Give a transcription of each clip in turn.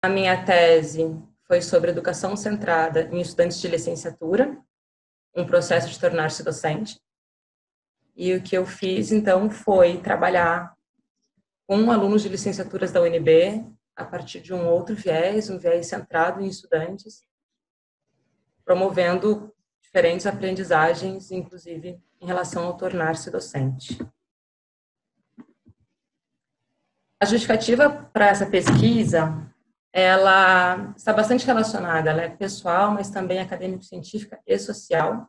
A minha tese foi sobre educação centrada em estudantes de licenciatura, um processo de tornar-se docente. E o que eu fiz, então, foi trabalhar com alunos de licenciaturas da UNB, a partir de um outro viés, um viés centrado em estudantes, promovendo diferentes aprendizagens, inclusive em relação ao tornar-se docente. A justificativa para essa pesquisa, ela está bastante relacionada, ela é pessoal, mas também acadêmico-científica e social.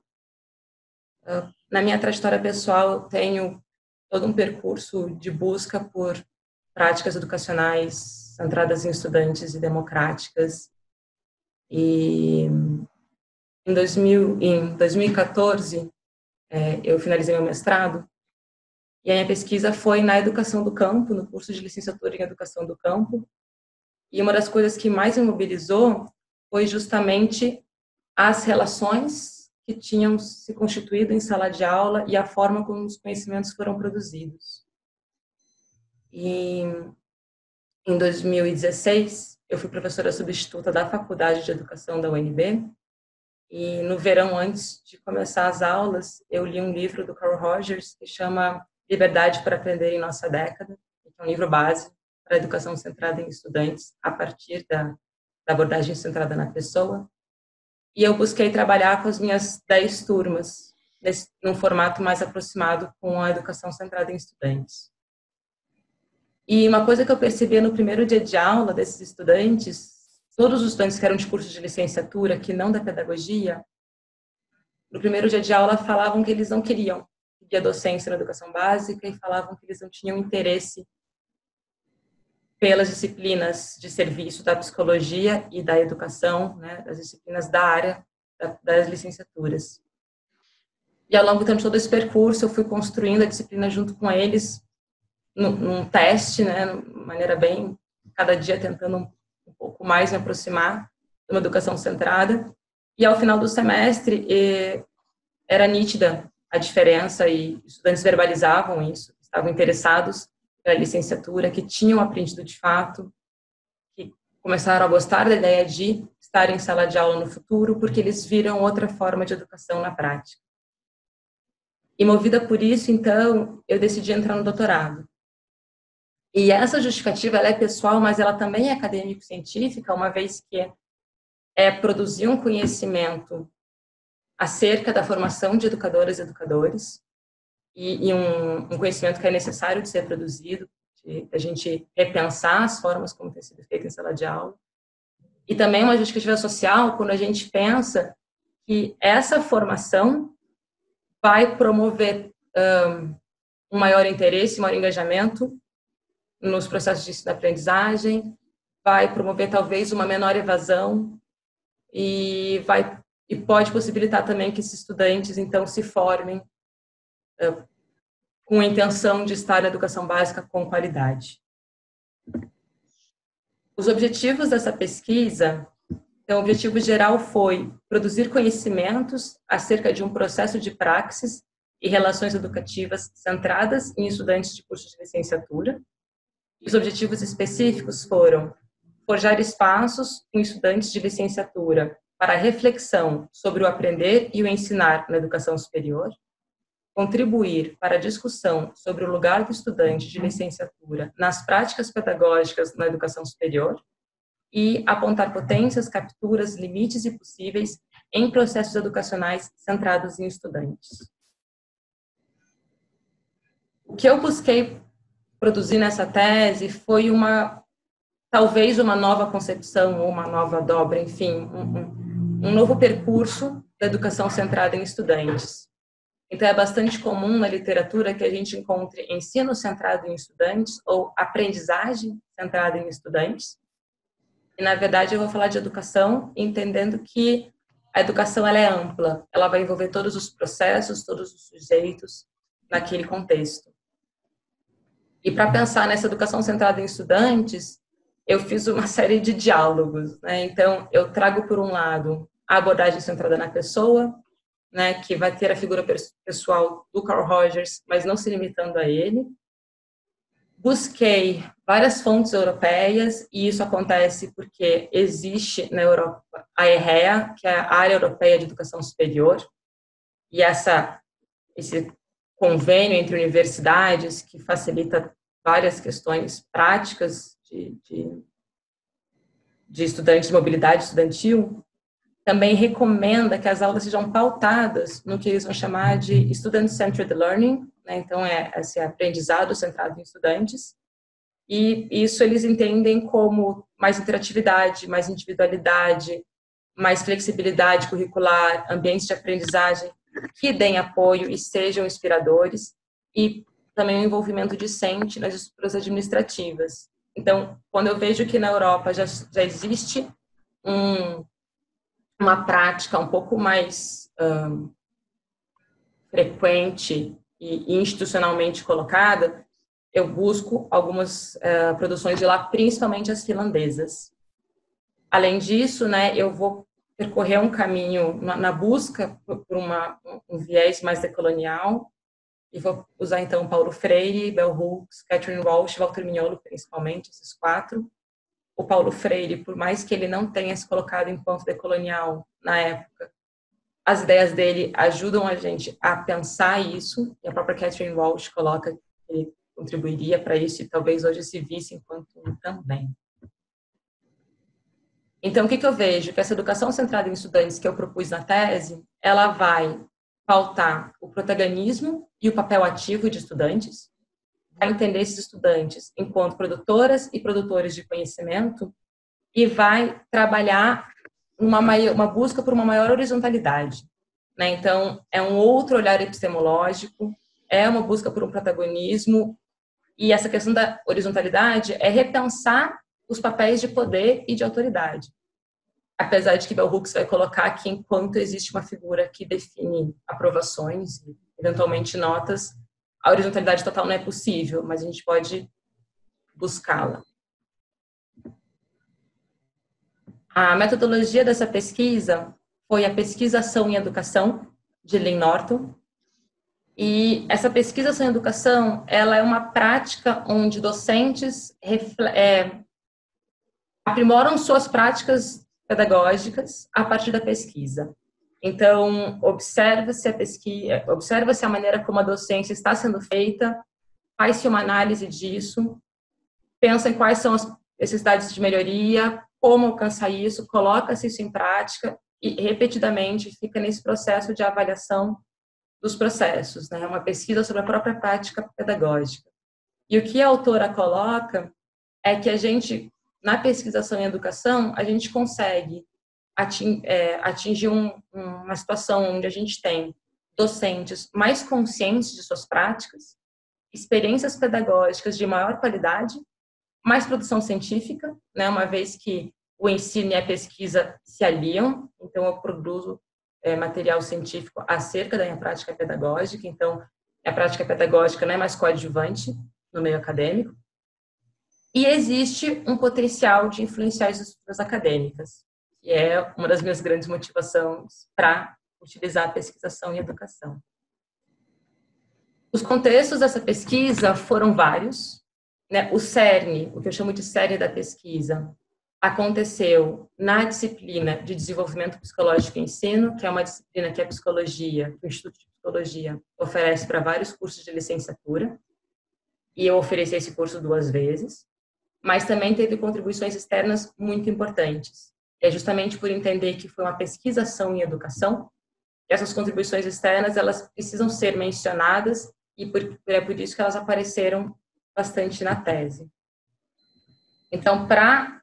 Na minha trajetória pessoal, eu tenho todo um percurso de busca por práticas educacionais centradas em estudantes e democráticas. E em 2014, eu finalizei meu mestrado, e a minha pesquisa foi na educação do campo, no curso de licenciatura em educação do campo. E uma das coisas que mais me mobilizou foi justamente as relações que tinham se constituído em sala de aula e a forma como os conhecimentos foram produzidos. E em 2016, eu fui professora substituta da Faculdade de Educação da UNB, e no verão, antes de começar as aulas, eu li um livro do Carl Rogers que chama Liberdade para Aprender em Nossa Década, que é um livro base para a educação centrada em estudantes, a partir da abordagem centrada na pessoa. E eu busquei trabalhar com as minhas 10 turmas, num formato mais aproximado com a educação centrada em estudantes. E uma coisa que eu percebia no primeiro dia de aula desses estudantes, todos os estudantes que eram de curso de licenciatura, que não da pedagogia, no primeiro dia de aula falavam que eles não queriam seguir a docência na educação básica e falavam que eles não tinham interesse pelas disciplinas de serviço da psicologia e da educação, né, das disciplinas da área das licenciaturas. E ao longo de todo esse percurso, eu fui construindo a disciplina junto com eles, num teste, né, de maneira bem, cada dia tentando um pouco mais me aproximar de uma educação centrada. E ao final do semestre, era nítida a diferença e estudantes verbalizavam isso, estavam interessados pela licenciatura, que tinham aprendido de fato, que começaram a gostar da ideia de estar em sala de aula no futuro, porque eles viram outra forma de educação na prática. E movida por isso, então, eu decidi entrar no doutorado. E essa justificativa, ela é pessoal, mas ela também é acadêmico-científica, uma vez que é produzir um conhecimento acerca da formação de educadoras e educadores, e um conhecimento que é necessário de ser produzido, de a gente repensar as formas como tem sido feito em sala de aula. E também uma justificativa social, quando a gente pensa que essa formação vai promover um maior interesse, um maior engajamento nos processos de ensino-aprendizagem, vai promover talvez uma menor evasão e pode possibilitar também que esses estudantes, então, se formem com a intenção de estar na educação básica com qualidade. Os objetivos dessa pesquisa, então, o objetivo geral foi produzir conhecimentos acerca de um processo de praxis e relações educativas centradas em estudantes de curso de licenciatura. Os objetivos específicos foram forjar espaços com estudantes de licenciatura para reflexão sobre o aprender e o ensinar na educação superior, contribuir para a discussão sobre o lugar do estudante de licenciatura nas práticas pedagógicas na educação superior e apontar potências, capturas, limites e possíveis em processos educacionais centrados em estudantes. O que eu busquei produzir nessa tese foi talvez uma nova concepção ou uma nova dobra, enfim, um novo percurso da educação centrada em estudantes. Então, é bastante comum na literatura que a gente encontre ensino centrado em estudantes ou aprendizagem centrada em estudantes. E, na verdade, eu vou falar de educação entendendo que a educação ela é ampla, ela vai envolver todos os processos, todos os sujeitos naquele contexto. E para pensar nessa educação centrada em estudantes, eu fiz uma série de diálogos, né? Então, eu trago, por um lado, a abordagem centrada na pessoa, né, que vai ter a figura pessoal do Carl Rogers, mas não se limitando a ele. Busquei várias fontes europeias, e isso acontece porque existe na Europa a EREA, que é a Área Europeia de Educação Superior, e esse convênio entre universidades que facilita várias questões práticas de estudantes, de mobilidade estudantil, também recomenda que as aulas sejam pautadas no que eles vão chamar de Student-Centered Learning, né? Então, esse aprendizado centrado em estudantes, e isso eles entendem como mais interatividade, mais individualidade, mais flexibilidade curricular, ambientes de aprendizagem que deem apoio e sejam inspiradores, e também o envolvimento discente nas estruturas administrativas. Então, quando eu vejo que na Europa já existe uma prática um pouco mais frequente e institucionalmente colocada, eu busco algumas produções de lá, principalmente as finlandesas. Além disso, né, eu vou percorrer um caminho na busca por um viés mais decolonial, e vou usar, então, Paulo Freire, Bell Hooks, Catherine Walsh, Walter Mignolo, principalmente, esses 4. O Paulo Freire, por mais que ele não tenha se colocado enquanto decolonial na época, as ideias dele ajudam a gente a pensar isso, e a própria Catherine Walsh coloca que ele contribuiria para isso, e talvez hoje se visse enquanto um também. Então, o que eu vejo? Que essa educação centrada em estudantes que eu propus na tese, ela vai pautar o protagonismo e o papel ativo de estudantes, vai entender esses estudantes enquanto produtoras e produtores de conhecimento, e vai trabalhar uma busca por uma maior horizontalidade, né? Então, é um outro olhar epistemológico, é uma busca por um protagonismo, e essa questão da horizontalidade é repensar os papéis de poder e de autoridade. Apesar de que Bell Hooks vai colocar que, enquanto existe uma figura que define aprovações e, eventualmente, notas, a horizontalidade total não é possível, mas a gente pode buscá-la. A metodologia dessa pesquisa foi a pesquisação em educação, de Lynn Norton. E essa pesquisação em educação, ela é uma prática onde docentes aprimoram suas práticas pedagógicas a partir da pesquisa. Então, observa-se a pesquisa, observa-se a maneira como a docência está sendo feita, faz-se uma análise disso, pensa em quais são as necessidades de melhoria, como alcançar isso, coloca-se isso em prática e, repetidamente, fica nesse processo de avaliação dos processos, né? Uma pesquisa sobre a própria prática pedagógica. E o que a autora coloca é que a gente, na pesquisação em educação, a gente consegue atingir uma situação onde a gente tem docentes mais conscientes de suas práticas, experiências pedagógicas de maior qualidade, mais produção científica, né? Uma vez que o ensino e a pesquisa se aliam, então eu produzo material científico acerca da minha prática pedagógica, então a prática pedagógica não é mais coadjuvante no meio acadêmico, e existe um potencial de influenciar as estruturas acadêmicas, que é uma das minhas grandes motivações para utilizar a pesquisação em educação. Os contextos dessa pesquisa foram vários, né? O cerne, o que eu chamo de cerne da pesquisa, aconteceu na disciplina de desenvolvimento psicológico e ensino, que é uma disciplina que a psicologia, o Instituto de Psicologia, oferece para vários cursos de licenciatura, e eu ofereci esse curso 2 vezes, mas também teve contribuições externas muito importantes. É justamente por entender que foi uma pesquisação em educação, que essas contribuições externas, elas precisam ser mencionadas, e é por isso que elas apareceram bastante na tese. Então, para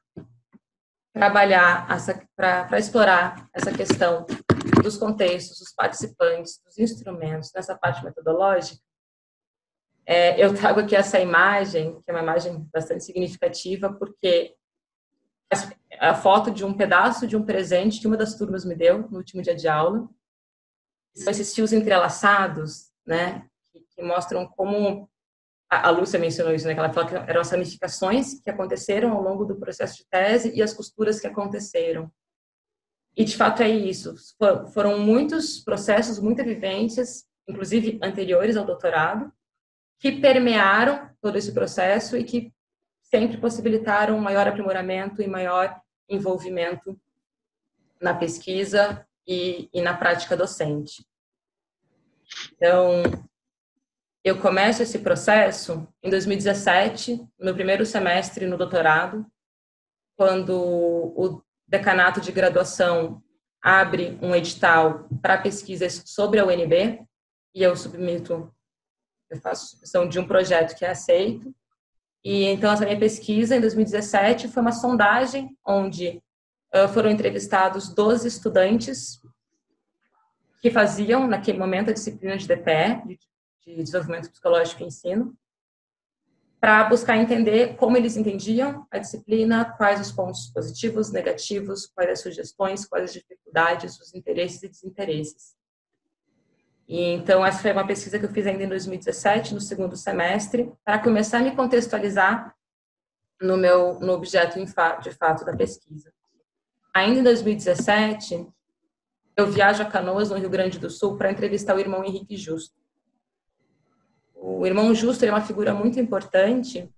trabalhar, para explorar essa questão dos contextos, dos participantes, dos instrumentos, nessa parte metodológica, eu trago aqui essa imagem, que é uma imagem bastante significativa, porque a foto de um pedaço de um presente que uma das turmas me deu no último dia de aula. São esses fios entrelaçados, né, que mostram como a Lúcia mencionou isso, né, que ela falou que eram as ramificações que aconteceram ao longo do processo de tese e as costuras que aconteceram. E, de fato, é isso. Foram muitos processos, muitas vivências, inclusive anteriores ao doutorado, que permearam todo esse processo e que sempre possibilitaram um maior aprimoramento e maior envolvimento na pesquisa e na prática docente. Então, eu começo esse processo em 2017, no primeiro semestre no doutorado, quando o decanato de graduação abre um edital para pesquisas sobre a UNB, e eu faço submissão de um projeto que é aceito. E então, essa minha pesquisa, em 2017, foi uma sondagem onde foram entrevistados 12 estudantes que faziam, naquele momento, a disciplina de DPE, de Desenvolvimento Psicológico e Ensino, para buscar entender como eles entendiam a disciplina, quais os pontos positivos, negativos, quais as sugestões, quais as dificuldades, os interesses e desinteresses. E, então, essa foi uma pesquisa que eu fiz ainda em 2017, no segundo semestre, para começar a me contextualizar no objeto de fato da pesquisa. Ainda em 2017, eu viajo a Canoas, no Rio Grande do Sul, para entrevistar o irmão Henrique Justo. O irmão Justo é uma figura muito importante,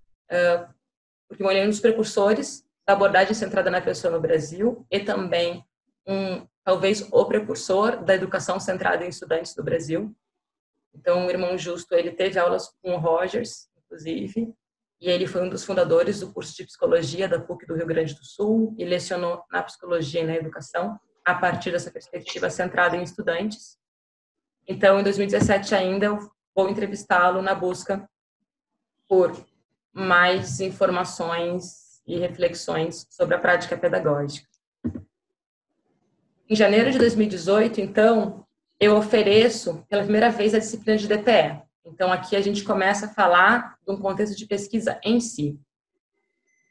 porque ele é um dos precursores da abordagem centrada na pessoa no Brasil e também talvez o precursor da educação centrada em estudantes do Brasil. Então, o irmão Justo, ele teve aulas com o Rogers, inclusive, e ele foi um dos fundadores do curso de psicologia da PUC do Rio Grande do Sul e lecionou na psicologia e na educação a partir dessa perspectiva centrada em estudantes. Então, em 2017 ainda, eu vou entrevistá-lo na busca por mais informações e reflexões sobre a prática pedagógica. Em janeiro de 2018, então, eu ofereço pela primeira vez a disciplina de DPE. Então, aqui a gente começa a falar de um contexto de pesquisa em si.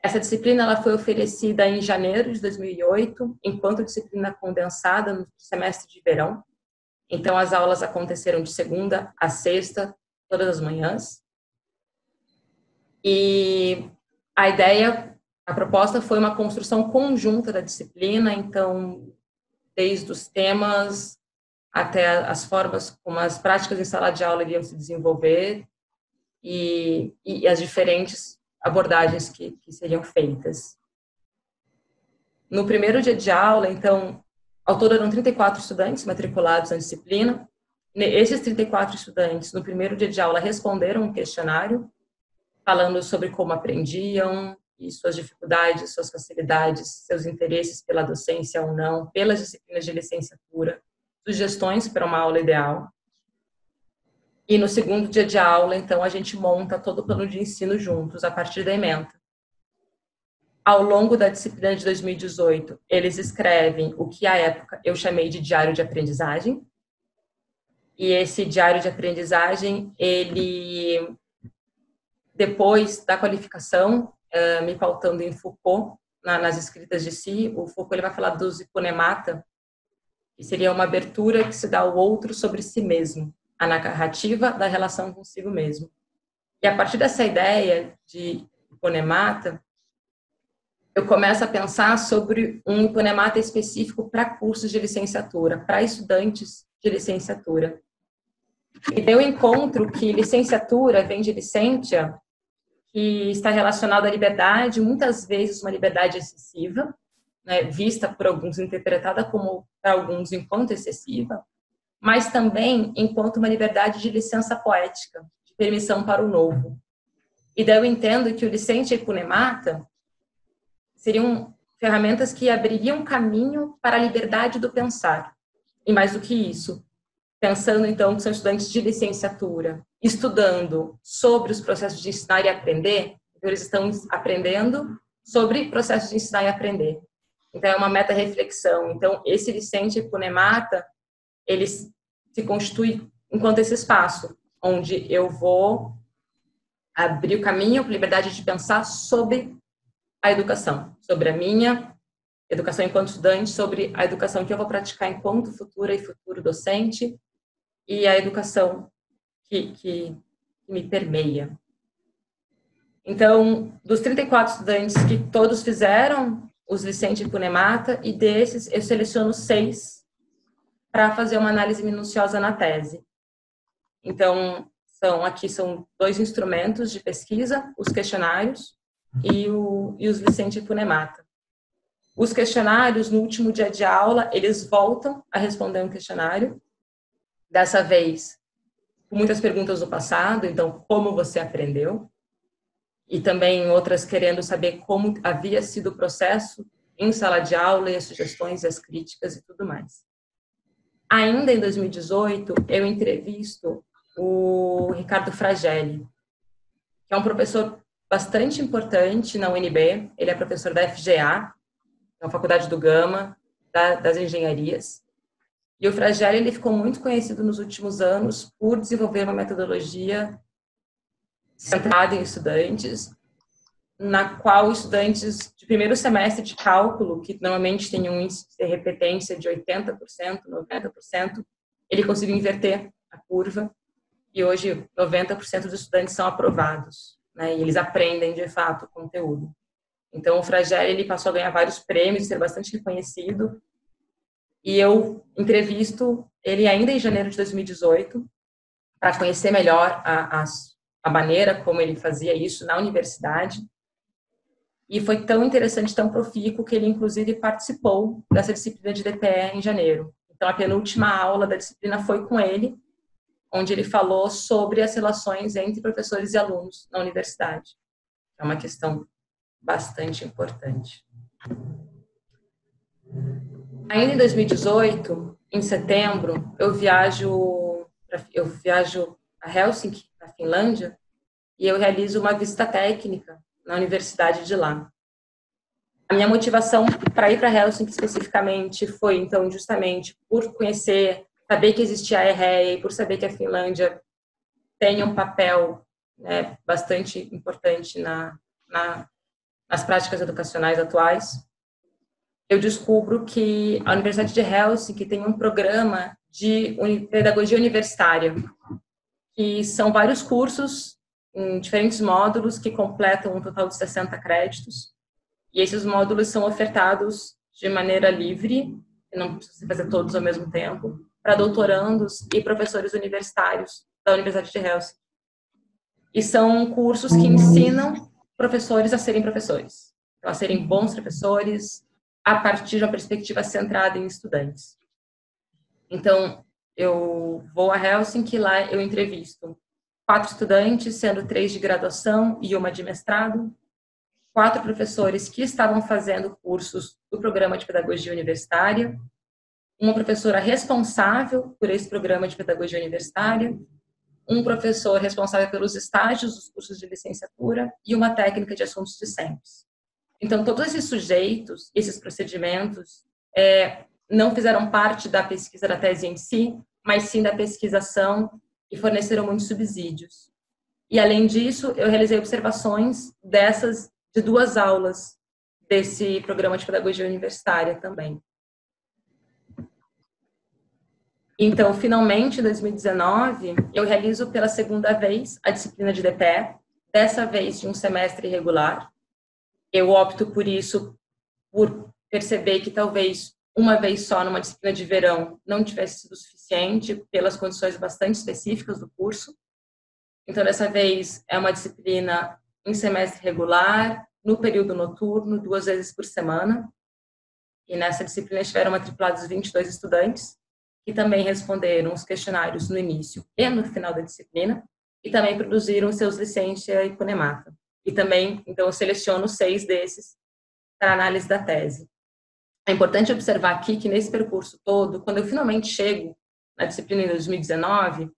Essa disciplina ela foi oferecida em janeiro de 2008, enquanto disciplina condensada no semestre de verão. Então, as aulas aconteceram de segunda a sexta, todas as manhãs. E a proposta foi uma construção conjunta da disciplina, então, desde os temas até as formas como as práticas em sala de aula iriam se desenvolver e as diferentes abordagens que seriam feitas. No primeiro dia de aula, então, ao todo eram 34 estudantes matriculados na disciplina. Esses 34 estudantes, no primeiro dia de aula, responderam um questionário falando sobre como aprendiam e suas dificuldades, suas facilidades, seus interesses pela docência ou não, pelas disciplinas de licenciatura, sugestões para uma aula ideal. E no segundo dia de aula, então, a gente monta todo o plano de ensino juntos, a partir da ementa. Ao longo da disciplina de 2018, eles escrevem o que, à época, eu chamei de diário de aprendizagem. E esse diário de aprendizagem, ele, depois da qualificação, me pautando em Foucault, nas escritas de si, o Foucault ele vai falar dos hiponemata, que seria uma abertura que se dá ao outro sobre si mesmo, a narrativa da relação consigo mesmo. E a partir dessa ideia de hiponemata, eu começo a pensar sobre um hiponemata específico para cursos de licenciatura, para estudantes de licenciatura. E eu encontro que licenciatura vem de licentia, que está relacionado à liberdade, muitas vezes uma liberdade excessiva, né, vista por alguns, interpretada como, para alguns, enquanto excessiva, mas também enquanto uma liberdade de licença poética, de permissão para o novo. E daí eu entendo que o licentia e hiponemata seriam ferramentas que abririam caminho para a liberdade do pensar. E mais do que isso, pensando então que são estudantes de licenciatura, estudando sobre os processos de ensinar e aprender, então eles estão aprendendo sobre processos de ensinar e aprender. Então é uma meta-reflexão. Então esse licentia e hiponemata, ele se constitui enquanto esse espaço, onde eu vou abrir o caminho para a liberdade de pensar sobre a educação, sobre a minha educação enquanto estudante, sobre a educação que eu vou praticar enquanto futura e futuro docente e a educação que me permeia. Então, dos 34 estudantes que todos fizeram os licentia e hiponemata, e desses eu seleciono 6 para fazer uma análise minuciosa na tese. Então, Então, aqui são 2 instrumentos de pesquisa, os questionários e os Vicente Punemata. Os questionários, no último dia de aula, eles voltam a responder um questionário, dessa vez com muitas perguntas do passado, então, como você aprendeu? E também outras querendo saber como havia sido o processo em sala de aula, e as sugestões, e as críticas e tudo mais. Ainda em 2018, eu entrevisto o Ricardo Fragelli, que é um professor bastante importante na UNB. Ele é professor da FGA, na Faculdade do Gama, das Engenharias. E o Fragelli, ele ficou muito conhecido nos últimos anos por desenvolver uma metodologia centrada em estudantes, na qual estudantes de primeiro semestre de cálculo, que normalmente tem um índice de repetência de 80%, 90%, ele conseguiu inverter a curva, e hoje 90% dos estudantes são aprovados, né, e eles aprendem, de fato, o conteúdo. Então, o Fragelli, ele passou a ganhar vários prêmios, ser bastante reconhecido, e eu entrevisto ele ainda em janeiro de 2018, para conhecer melhor a maneira como ele fazia isso na universidade. E foi tão interessante, tão profícuo, que ele, inclusive, participou dessa disciplina de DPE em janeiro. Então, a penúltima aula da disciplina foi com ele, onde ele falou sobre as relações entre professores e alunos na universidade. É uma questão bastante importante. Ainda em 2018, em setembro, eu viajo a Helsinki, na Finlândia, e eu realizo uma visita técnica na universidade de lá. A minha motivação para ir para Helsinki especificamente foi, então, justamente por conhecer, saber que existia a EREA e por saber que a Finlândia tem um papel, né, bastante importante nas práticas educacionais atuais. Eu descubro que a Universidade de Helsinki tem um programa de pedagogia universitária, que são vários cursos em diferentes módulos que completam um total de 60 créditos. E esses módulos são ofertados de maneira livre, não precisa fazer todos ao mesmo tempo, para doutorandos e professores universitários da Universidade de Helsinki. E são cursos que ensinam professores a serem professores, então, a serem bons professores, a partir de uma perspectiva centrada em estudantes. Então, eu vou a Helsinki, lá eu entrevisto 4 estudantes, sendo 3 de graduação e 1 de mestrado, 4 professores que estavam fazendo cursos do programa de pedagogia universitária, uma professora responsável por esse programa de pedagogia universitária, um professor responsável pelos estágios dos cursos de licenciatura e uma técnica de assuntos discentes. Então, todos esses sujeitos, esses procedimentos, não fizeram parte da pesquisa da tese em si, mas sim da pesquisação, e forneceram muitos subsídios. E, além disso, eu realizei observações de 2 aulas desse programa de pedagogia universitária também. Então, finalmente, em 2019, eu realizo pela 2ª vez a disciplina de DPE, dessa vez de um semestre irregular. Eu opto por isso, por perceber que talvez uma vez só numa disciplina de verão não tivesse sido suficiente, pelas condições bastante específicas do curso. Então, dessa vez, é uma disciplina em semestre regular, no período noturno, 2 vezes por semana. E nessa disciplina estiveram matriculados 22 estudantes, que também responderam os questionários no início e no final da disciplina, e também produziram seus Licencia e Punemata. E também, então, eu seleciono 6 desses para análise da tese. É importante observar aqui que nesse percurso todo, quando eu finalmente chego na disciplina em 2019,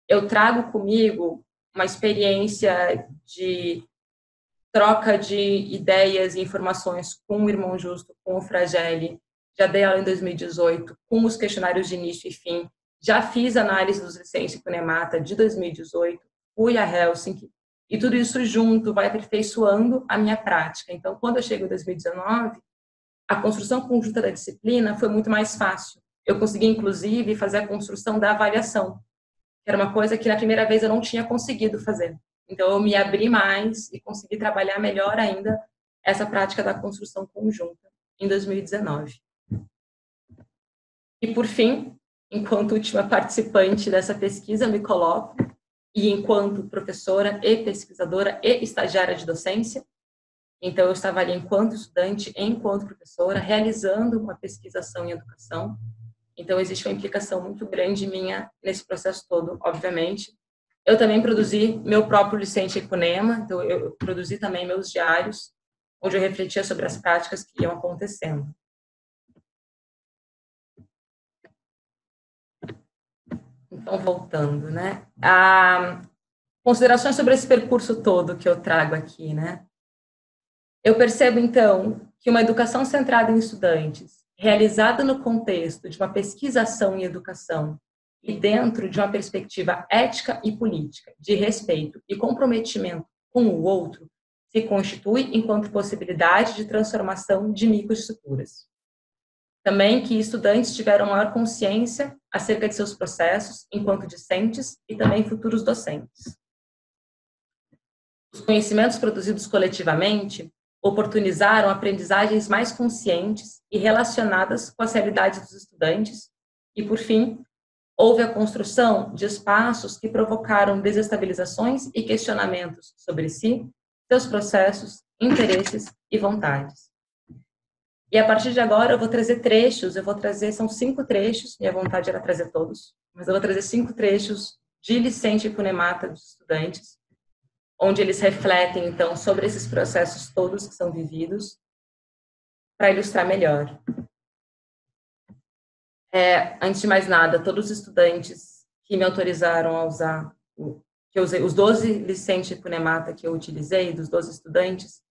eu trago comigo uma experiência de troca de ideias e informações com o Irmão Justo, com o Fragelli. Já dei aula em 2018, com os questionários de início e fim. Já fiz análise dos Licencia e Punemata de 2018, fui a Helsinki, e tudo isso junto vai aperfeiçoando a minha prática. Então, quando eu chego em 2019, a construção conjunta da disciplina foi muito mais fácil. Eu consegui, inclusive, fazer a construção da avaliação, que era uma coisa que na primeira vez eu não tinha conseguido fazer. Então, eu me abri mais e consegui trabalhar melhor ainda essa prática da construção conjunta em 2019. E, por fim, enquanto última participante dessa pesquisa, me coloco. e enquanto professora e pesquisadora e estagiária de docência. Então, eu estava ali enquanto estudante, enquanto professora, realizando uma pesquisação em educação. Então, existe uma implicação muito grande minha nesse processo todo, obviamente. Eu também produzi meu próprio Licente Epunema, então eu produzi também meus diários, onde eu refletia sobre as práticas que iam acontecendo. Então, voltando, né? Considerações sobre esse percurso todo que eu trago aqui, né? Eu percebo, então, que uma educação centrada em estudantes, realizada no contexto de uma pesquisação em educação e dentro de uma perspectiva ética e política, de respeito e comprometimento com o outro, se constitui enquanto possibilidade de transformação de microestruturas. Também que estudantes tiveram maior consciência acerca de seus processos enquanto discentes e também futuros docentes. Os conhecimentos produzidos coletivamente oportunizaram aprendizagens mais conscientes e relacionadas com as realidades dos estudantes e, por fim, houve a construção de espaços que provocaram desestabilizações e questionamentos sobre si, seus processos, interesses e vontades. E a partir de agora eu vou trazer trechos, são 5 trechos, minha vontade era trazer todos, mas eu vou trazer 5 trechos de Licente Epunemata dos estudantes, onde eles refletem, então, sobre esses processos todos que são vividos, para ilustrar melhor. Antes de mais nada, todos os estudantes que me autorizaram a usar, que eu usei, os 12 Licente Epunemata que eu utilizei, dos 12 estudantes,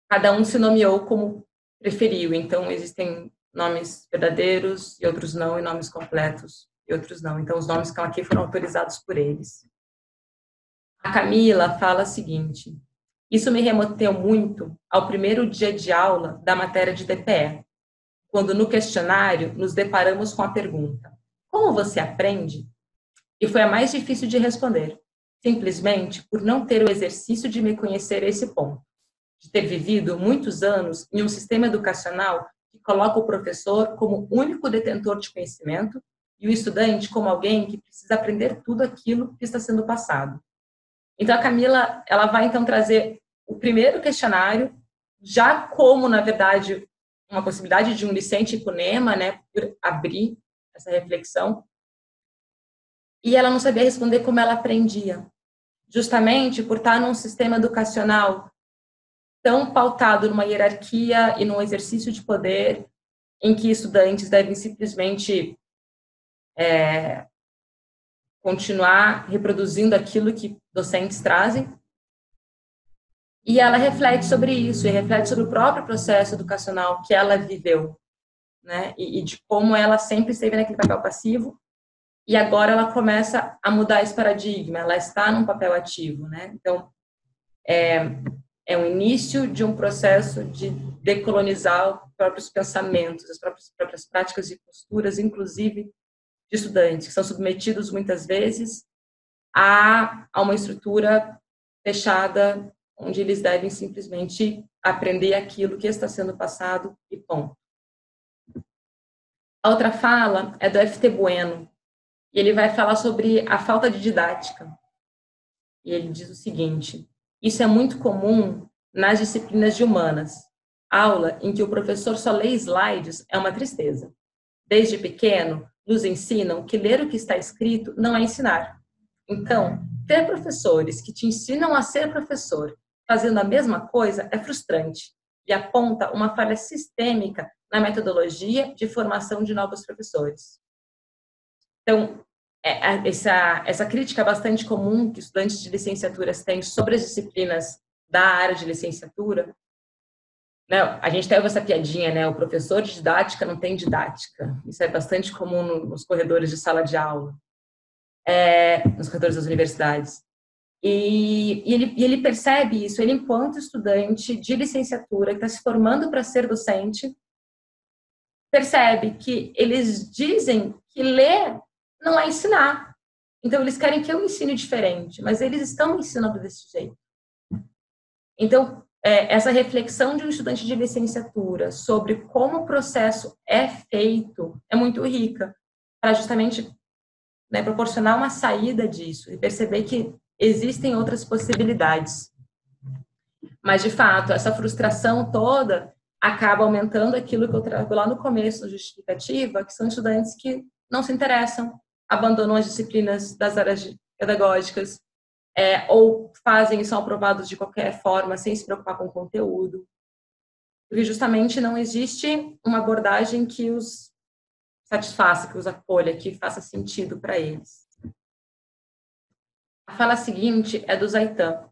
cada um se nomeou como preferiu, então existem nomes verdadeiros e outros não, e nomes completos e outros não. Então, os nomes que estão aqui foram autorizados por eles. A Camila fala o seguinte: isso me remeteu muito ao primeiro dia de aula da matéria de DPE, quando no questionário nos deparamos com a pergunta: como você aprende? E foi a mais difícil de responder, simplesmente por não ter o exercício de me conhecer a esse ponto, de ter vivido muitos anos em um sistema educacional que coloca o professor como único detentor de conhecimento e o estudante como alguém que precisa aprender tudo aquilo que está sendo passado. Então, a Camila, ela vai, então, trazer o primeiro questionário, já como, na verdade, uma possibilidade de um Licente Epunema, né, por abrir essa reflexão. E ela não sabia responder como ela aprendia, justamente por estar num sistema educacional tão pautado numa hierarquia e num exercício de poder, em que estudantes devem simplesmente continuar reproduzindo aquilo que docentes trazem. E ela reflete sobre isso, e reflete sobre o próprio processo educacional que ela viveu, né? E de como ela sempre esteve naquele papel passivo, e agora ela começa a mudar esse paradigma, ela está num papel ativo, né? Então, é o início de um processo de decolonizar os próprios pensamentos, as próprias práticas e posturas, inclusive de estudantes, que são submetidos muitas vezes a uma estrutura fechada, onde eles devem simplesmente aprender aquilo que está sendo passado e ponto. A outra fala é do F.T. Bueno, e ele vai falar sobre a falta de didática. E ele diz o seguinte: isso é muito comum nas disciplinas de humanas. Aula em que o professor só lê slides é uma tristeza. Desde pequeno, nos ensinam que ler o que está escrito não é ensinar. Então, ter professores que te ensinam a ser professor fazendo a mesma coisa é frustrante e aponta uma falha sistêmica na metodologia de formação de novos professores. Então, essa crítica é bastante comum que estudantes de licenciaturas têm sobre as disciplinas da área de licenciatura. Né? A gente teve essa piadinha, né? O professor de didática não tem didática. Isso é bastante comum nos corredores de sala de aula, nos corredores das universidades. E ele percebe isso, ele enquanto estudante de licenciatura que está se formando para ser docente, percebe que eles dizem que ler não é ensinar. Então, eles querem que eu ensine diferente, mas eles estão ensinando desse jeito. Então, essa reflexão de um estudante de licenciatura sobre como o processo é feito é muito rica, para justamente né, proporcionar uma saída disso e perceber que existem outras possibilidades. Mas, de fato, essa frustração toda acaba aumentando aquilo que eu trago lá no começo, justificativa, que são estudantes que não se interessam, abandonam as disciplinas das áreas pedagógicas, ou fazem e são aprovados de qualquer forma, sem se preocupar com o conteúdo. Porque justamente não existe uma abordagem que os satisfaça, que os acolha, que faça sentido para eles. A fala seguinte é do Zaitan.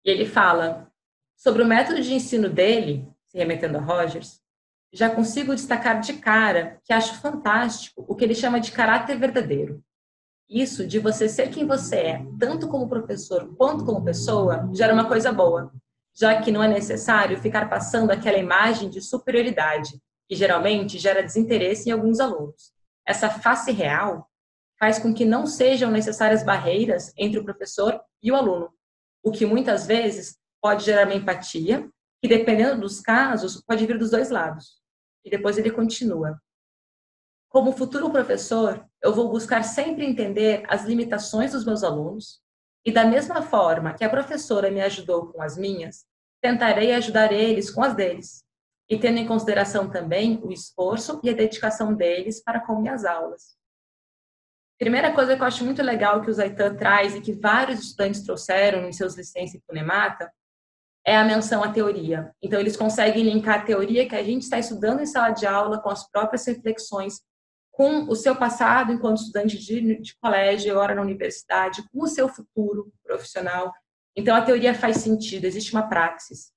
E ele fala: sobre o método de ensino dele, se remetendo a Rogers, já consigo destacar de cara que acho fantástico o que ele chama de caráter verdadeiro. Isso de você ser quem você é, tanto como professor quanto como pessoa, gera uma coisa boa, já que não é necessário ficar passando aquela imagem de superioridade, que geralmente gera desinteresse em alguns alunos. Essa face real faz com que não sejam necessárias barreiras entre o professor e o aluno, o que muitas vezes pode gerar uma empatia, que dependendo dos casos, pode vir dos dois lados. E depois ele continua: como futuro professor, eu vou buscar sempre entender as limitações dos meus alunos e, da mesma forma que a professora me ajudou com as minhas, tentarei ajudar eles com as deles, e tendo em consideração também o esforço e a dedicação deles para com minhas aulas. Primeira coisa que eu acho muito legal que o Zaitan traz e que vários estudantes trouxeram em seus licença em Funemata é a menção à teoria. Então, eles conseguem linkar a teoria que a gente está estudando em sala de aula com as próprias reflexões, com o seu passado enquanto estudante de colégio, agora na universidade, com o seu futuro profissional. Então, a teoria faz sentido, existe uma praxis.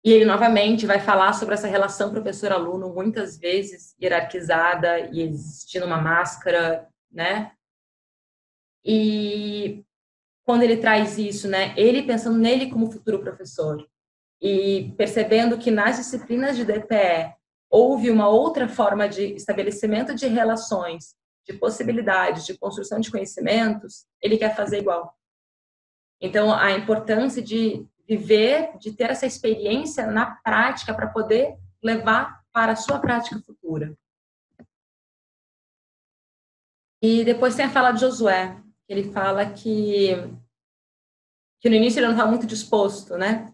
E ele, novamente, vai falar sobre essa relação professor-aluno, muitas vezes hierarquizada e existindo uma máscara, né? E quando ele traz isso, né, ele pensando nele como futuro professor e percebendo que nas disciplinas de DPE houve uma outra forma de estabelecimento de relações, de possibilidades, de construção de conhecimentos, ele quer fazer igual. Então, a importância de viver, de ter essa experiência na prática para poder levar para a sua prática futura. E depois tem a fala de Josué, ele fala que no início ele não estava muito disposto, né?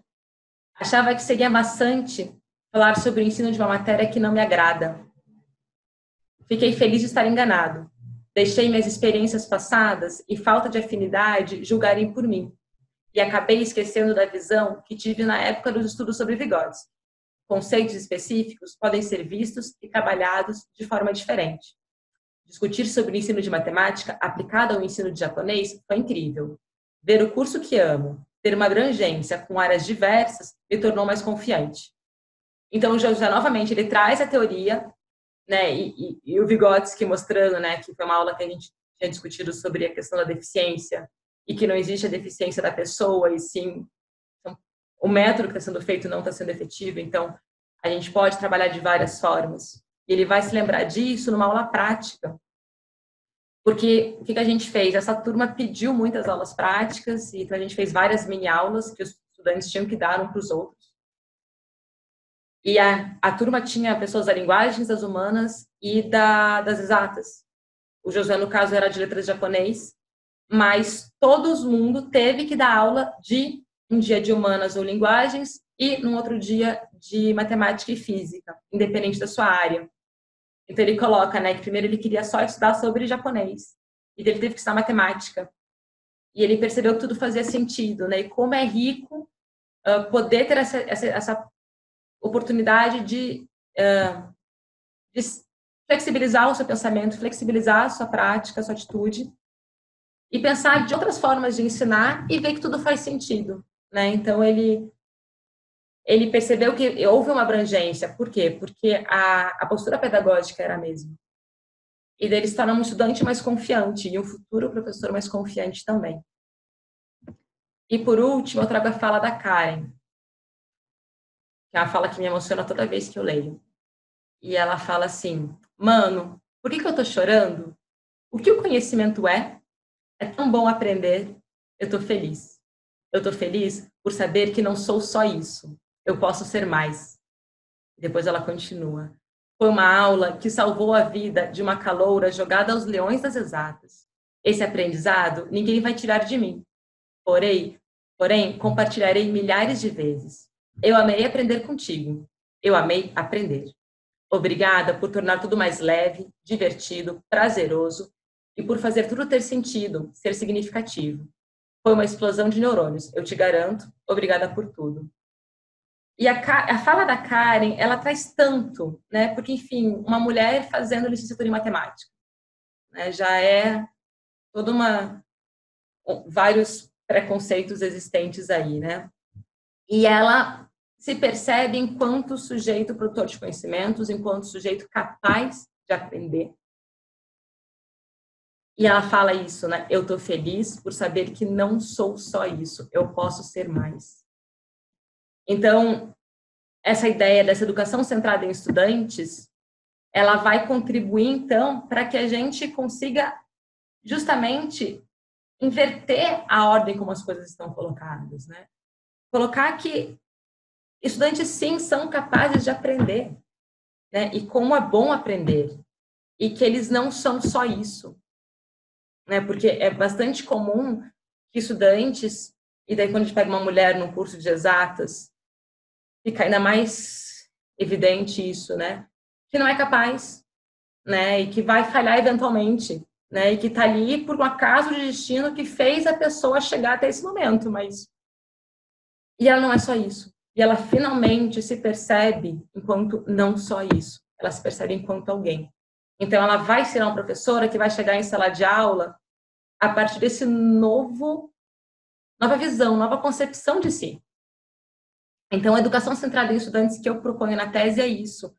Achava que seria maçante falar sobre o ensino de uma matéria que não me agrada. Fiquei feliz de estar enganado. Deixei minhas experiências passadas e falta de afinidade julgarem por mim. E acabei esquecendo da visão que tive na época dos estudos sobre Vygotsky. Conceitos específicos podem ser vistos e trabalhados de forma diferente. Discutir sobre o ensino de matemática aplicado ao ensino de japonês foi incrível. Ver o curso que amo, ter uma abrangência com áreas diversas, me tornou mais confiante. Então, já novamente, ele traz a teoria, né, e o Vygotsky mostrando, né, que foi uma aula que a gente tinha discutido sobre a questão da deficiência, e que não existe a deficiência da pessoa, e sim, então, o método que está sendo feito não está sendo efetivo, então, a gente pode trabalhar de várias formas. E ele vai se lembrar disso numa aula prática. Porque o que a gente fez? Essa turma pediu muitas aulas práticas, e então a gente fez várias mini-aulas que os estudantes tinham que dar um para os outros. E a turma tinha pessoas da linguagens, das humanas e das exatas. O Josué, no caso, era de letras japonês, mas todo mundo teve que dar aula de um dia de humanas ou linguagens e no outro dia de matemática e física, independente da sua área. Então ele coloca, né, que primeiro ele queria só estudar sobre japonês, e ele teve que estudar matemática. E ele percebeu que tudo fazia sentido, né? E como é rico poder ter essa oportunidade de flexibilizar o seu pensamento, flexibilizar a sua prática, a sua atitude, e pensar de outras formas de ensinar e ver que tudo faz sentido, né? Então ele percebeu que houve uma abrangência. Por quê? Porque a postura pedagógica era a mesma. E dele se torna um estudante mais confiante e um futuro professor mais confiante também. E por último, eu trago a fala da Karen, que é uma fala que me emociona toda vez que eu leio. E ela fala assim: mano, por que eu tô chorando? O que o conhecimento é? É tão bom aprender. Eu tô feliz. Eu tô feliz por saber que não sou só isso. Eu posso ser mais. Depois ela continua: Foi uma aula que salvou a vida de uma caloura jogada aos leões das exatas. Esse aprendizado ninguém vai tirar de mim. Porém, compartilharei milhares de vezes. Eu amei aprender contigo. Eu amei aprender. Obrigada por tornar tudo mais leve, divertido, prazeroso e por fazer tudo ter sentido, ser significativo. Foi uma explosão de neurônios, eu te garanto. Obrigada por tudo. E a fala da Karen, ela traz tanto, né? Porque, enfim, uma mulher fazendo licenciatura em matemática, né? Já é toda vários preconceitos existentes aí, né? E ela se percebe enquanto sujeito produtor de conhecimentos, enquanto sujeito capaz de aprender. E ela fala isso, né? Eu tô feliz por saber que não sou só isso, eu posso ser mais. Então, essa ideia dessa educação centrada em estudantes, ela vai contribuir, então, para que a gente consiga justamente inverter a ordem como as coisas estão colocadas, né? Colocar que estudantes, sim, são capazes de aprender, né? E como é bom aprender. E que eles não são só isso, né? Porque é bastante comum que estudantes, e daí quando a gente pega uma mulher num curso de exatas, fica ainda mais evidente isso, né? Que não é capaz, né? E que vai falhar eventualmente, né? E que está ali por um acaso de destino que fez a pessoa chegar até esse momento, mas... E ela não é só isso. E ela finalmente se percebe enquanto não só isso. Ela se percebe enquanto alguém. Então, ela vai ser uma professora que vai chegar em sala de aula a partir desse nova visão, nova concepção de si. Então, a educação centrada em estudantes que eu proponho na tese é isso.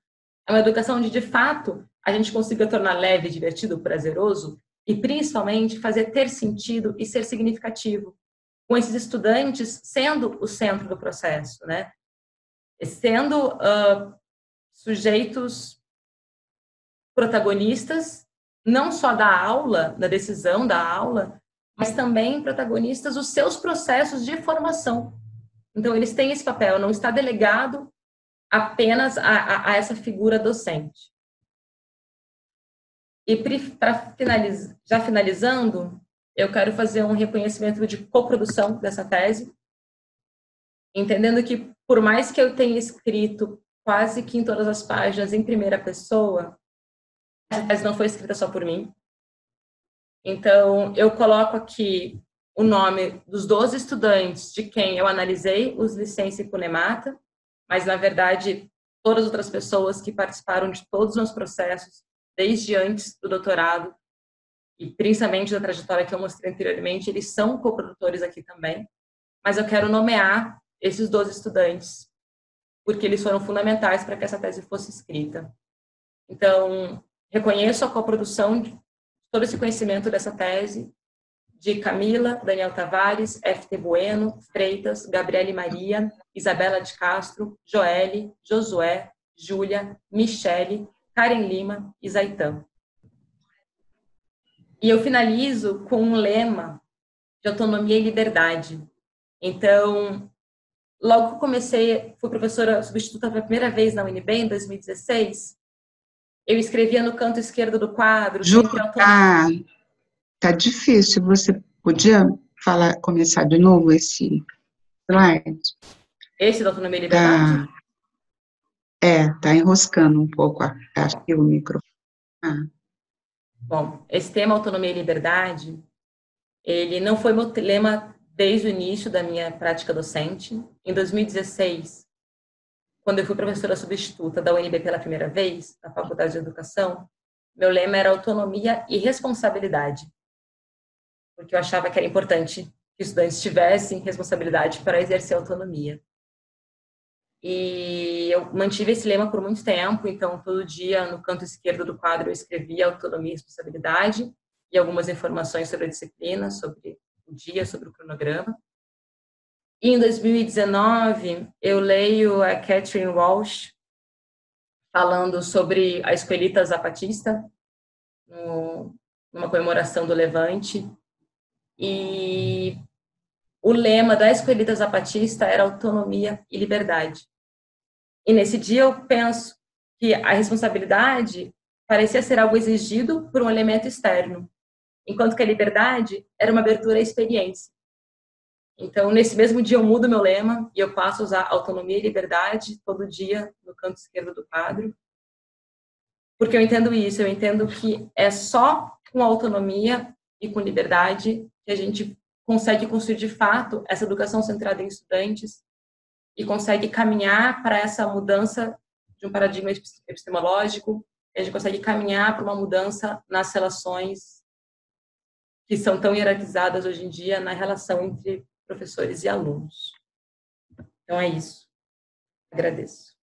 É uma educação onde, de fato, a gente consiga tornar leve, divertido, prazeroso e, principalmente, fazer ter sentido e ser significativo. Com esses estudantes sendo o centro do processo, né? Sendo sujeitos protagonistas, não só da aula, da decisão da aula, mas também protagonistas dos seus processos de formação. Então, eles têm esse papel, não está delegado apenas a essa figura docente. E para finalizar, já finalizando, eu quero fazer um reconhecimento de coprodução dessa tese, entendendo que, por mais que eu tenha escrito quase que em todas as páginas em primeira pessoa, essa tese não foi escrita só por mim. Então, eu coloco aqui o nome dos 12 estudantes de quem eu analisei os licença em Cunemata, mas, na verdade, todas as outras pessoas que participaram de todos os meus processos, desde antes do doutorado, e principalmente da trajetória que eu mostrei anteriormente, eles são coprodutores aqui também. Mas eu quero nomear esses 12 estudantes, porque eles foram fundamentais para que essa tese fosse escrita. Então, reconheço a coprodução de todo esse conhecimento dessa tese, de Camila, Daniel Tavares, FT Bueno, Freitas, Gabriele Maria, Isabela de Castro, Joelle, Josué, Júlia, Michele, Karen Lima e Zaitan. E eu finalizo com um lema de autonomia e liberdade. Então, logo que eu comecei, fui professora substituta pela primeira vez na UNB, em 2016, eu escrevia no canto esquerdo do quadro... Ju, tá difícil. Você podia começar de novo esse slide? Esse da autonomia e liberdade? Tá enroscando um pouco, acho que o microfone. Bom, esse tema autonomia e liberdade, ele não foi meu lema desde o início da minha prática docente. Em 2016, quando eu fui professora substituta da UNB pela primeira vez, na Faculdade de Educação, meu lema era autonomia e responsabilidade, porque eu achava que era importante que estudantes tivessem responsabilidade para exercer autonomia. E eu mantive esse lema por muito tempo, então todo dia no canto esquerdo do quadro eu escrevia autonomia e responsabilidade e algumas informações sobre a disciplina, sobre o dia, sobre o cronograma. E em 2019 eu leio a Catherine Walsh falando sobre a Escoelita Zapatista, numa comemoração do Levante, e o lema da Escoelita Zapatista era autonomia e liberdade. E nesse dia eu penso que a responsabilidade parecia ser algo exigido por um elemento externo, enquanto que a liberdade era uma abertura à experiência. Então, nesse mesmo dia eu mudo meu lema e eu passo a usar autonomia e liberdade todo dia no canto esquerdo do quadro, porque eu entendo isso, eu entendo que é só com autonomia e com liberdade que a gente consegue construir de fato essa educação centrada em estudantes e consegue caminhar para essa mudança de um paradigma epistemológico, a gente consegue caminhar para uma mudança nas relações que são tão hierarquizadas hoje em dia na relação entre professores e alunos. Então é isso. Agradeço.